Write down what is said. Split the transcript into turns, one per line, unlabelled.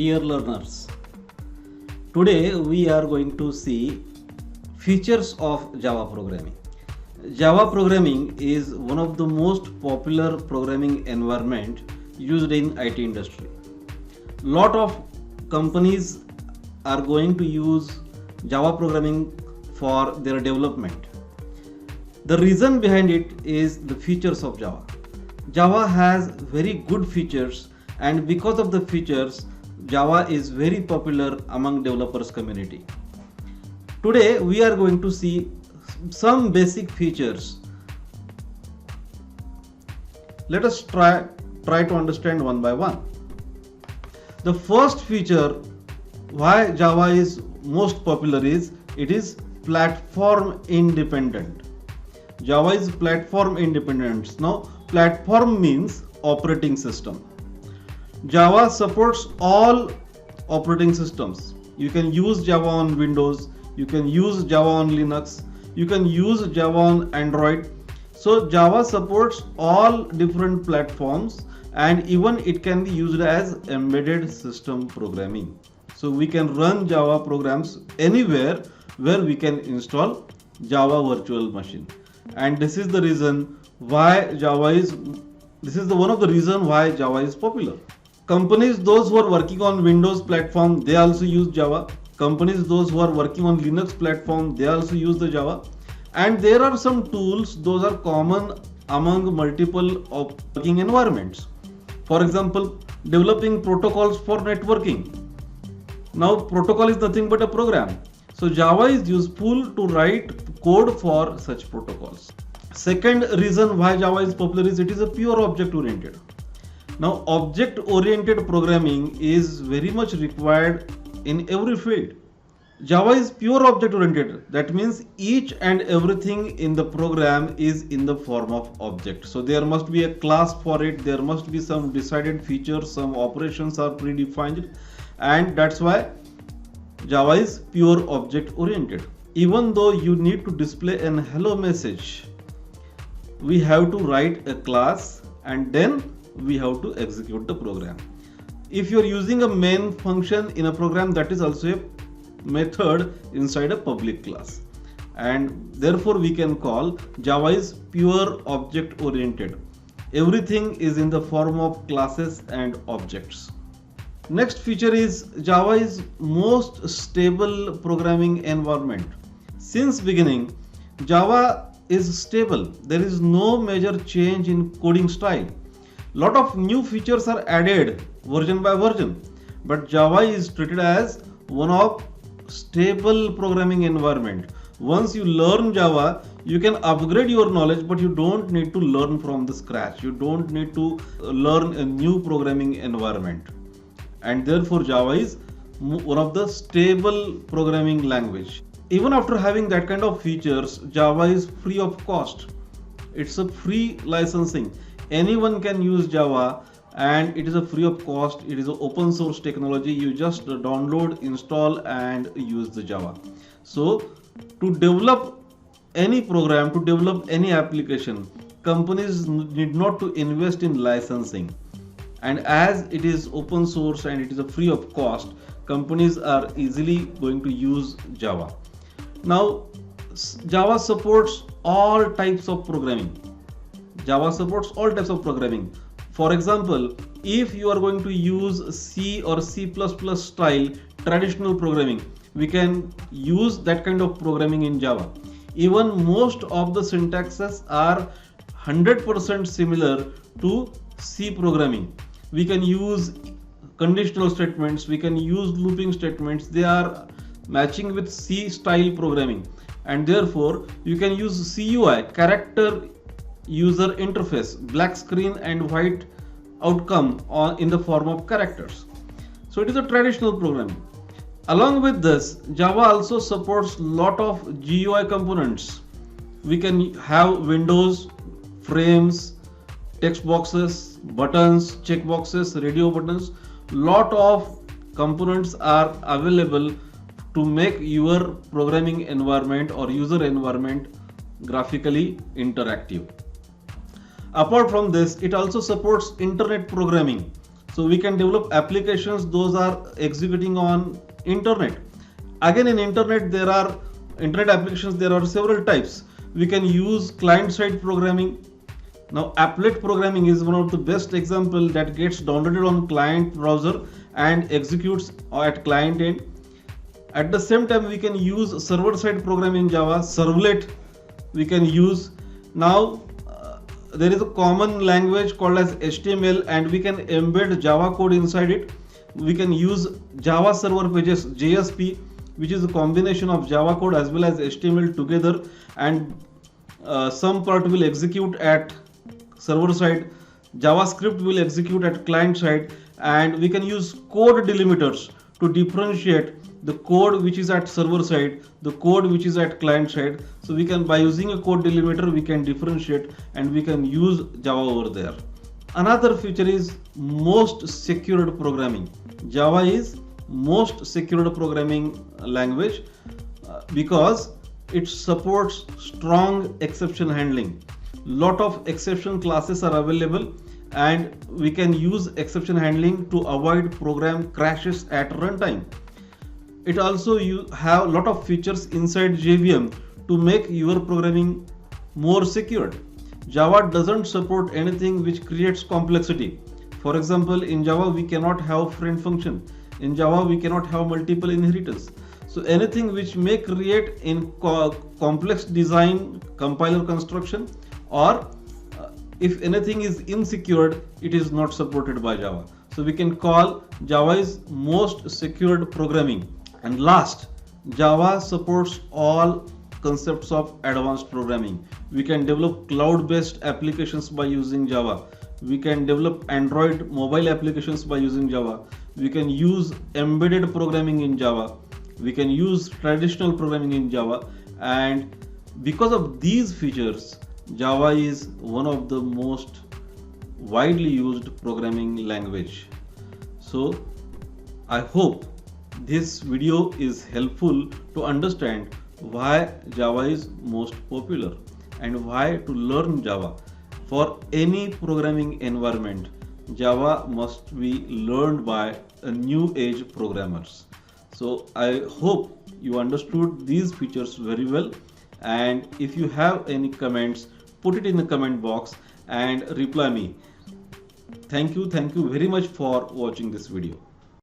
Dear learners, today we are going to see features of Java programming. Java programming is one of the most popular programming environment used in IT industry. Lot of companies are going to use Java programming for their development. The reason behind it is the features of Java. Java has very good features, and because of the features, Java is very popular among developers community. Today we are going to see some basic features. Let us try to understand one by one. The first feature why Java is most popular is it is platform independent. Java is platform independent. Now platform means operating system. Java supports all operating systems. You can use Java on Windows, you can use Java on Linux, you can use Java on Android. So Java supports all different platforms, and even it can be used as embedded system programming. So we can run Java programs anywhere where we can install Java virtual machine. And this is the reason why one of the reason why Java is popular. Companies those who are working on Windows platform, they also use Java. Companies those who are working on Linux platform, they also use the Java. And there are some tools those are common among multiple working environments. For example, developing protocols for networking. Now protocol is nothing but a program. So Java is useful to write code for such protocols. Second reason why Java is popular is it is a pure object oriented. Now object oriented programming is very much required in every field. Java is pure object oriented. That means each and everything in the program is in the form of object. So there must be a class for it, there must be some decided features, some operations are predefined, and that's why Java is pure object oriented. Even though you need to display an hello message, we have to write a class and then we have to execute the program. If you are using a main function in a program, that is also a method inside a public class, and therefore we can call Java is pure object oriented. Everything is in the form of classes and objects. Next feature is Java is most stable programming environment. Since beginning, Java is stable. There is no major change in coding style. Lot of new features are added version by version, but Java is treated as one of stable programming environment. Once you learn Java, you can upgrade your knowledge, but you don't need to learn from the scratch. You don't need to learn a new programming environment, and therefore Java is one of the stable programming language. Even after having that kind of features, Java is free of cost. It's a free licensing. Anyone can use Java, and it is a free of cost. It is an open source technology. You just download, install and use the Java. So to develop any program, to develop any application, companies need not to invest in licensing. And as it is open source and it is a free of cost, companies are easily going to use Java. Now Java supports all types of programming. Java supports all types of programming. For example, if you are going to use C or C++ style traditional programming, we can use that kind of programming in Java. Even most of the syntaxes are 100% similar to C programming. We can use conditional statements, we can use looping statements. They are matching with C style programming, and therefore you can use CUI, character user interface, black screen and white outcome in the form of characters. So it is a traditional programming. Along with this, Java also supports lot of GUI components. We can have windows, frames, text boxes, buttons, checkboxes, radio buttons. Lot of components are available to make your programming environment or user environment graphically interactive. Apart from this, it also supports internet programming. So we can develop applications, those are executing on internet. Again, in internet there are internet applications, there are several types. We can use client-side programming. Now applet programming is one of the best example that gets downloaded on client browser and executes at client end. At the same time, we can use server-side programming in Java, servlet we can use. Now there is a common language called as HTML, and we can embed Java code inside it. We can use Java Server Pages, JSP, which is a combination of Java code as well as HTML together, and some part will execute at server side, JavaScript will execute at client side, and we can use code delimiters to differentiate the code which is at server side, the code which is at client side. So we can, by using a code delimiter, we can differentiate and we can use Java over there. Another feature is most secured programming. Java is most secured programming language because it supports strong exception handling. Lot of exception classes are available, and we can use exception handling to avoid program crashes at runtime. It also you have lot of features inside JVM to make your programming more secured. Java doesn't support anything which creates complexity. For example, in Java we cannot have friend function. In Java we cannot have multiple inheritance. So anything which may create in complex design, compiler construction, or if anything is insecure, it is not supported by Java. So we can call Java is most secured programming. And last, Java supports all concepts of advanced programming. We can develop cloud-based applications by using Java. We can develop Android mobile applications by using Java. We can use embedded programming in Java. We can use traditional programming in Java. And because of these features, Java is one of the most widely used programming language. So I hope this video is helpful to understand why Java is most popular and why to learn Java. For any programming environment, Java must be learned by a new age programmers. So I hope you understood these features very well, and if you have any comments, put it in the comment box and reply me. Thank you very much for watching this video.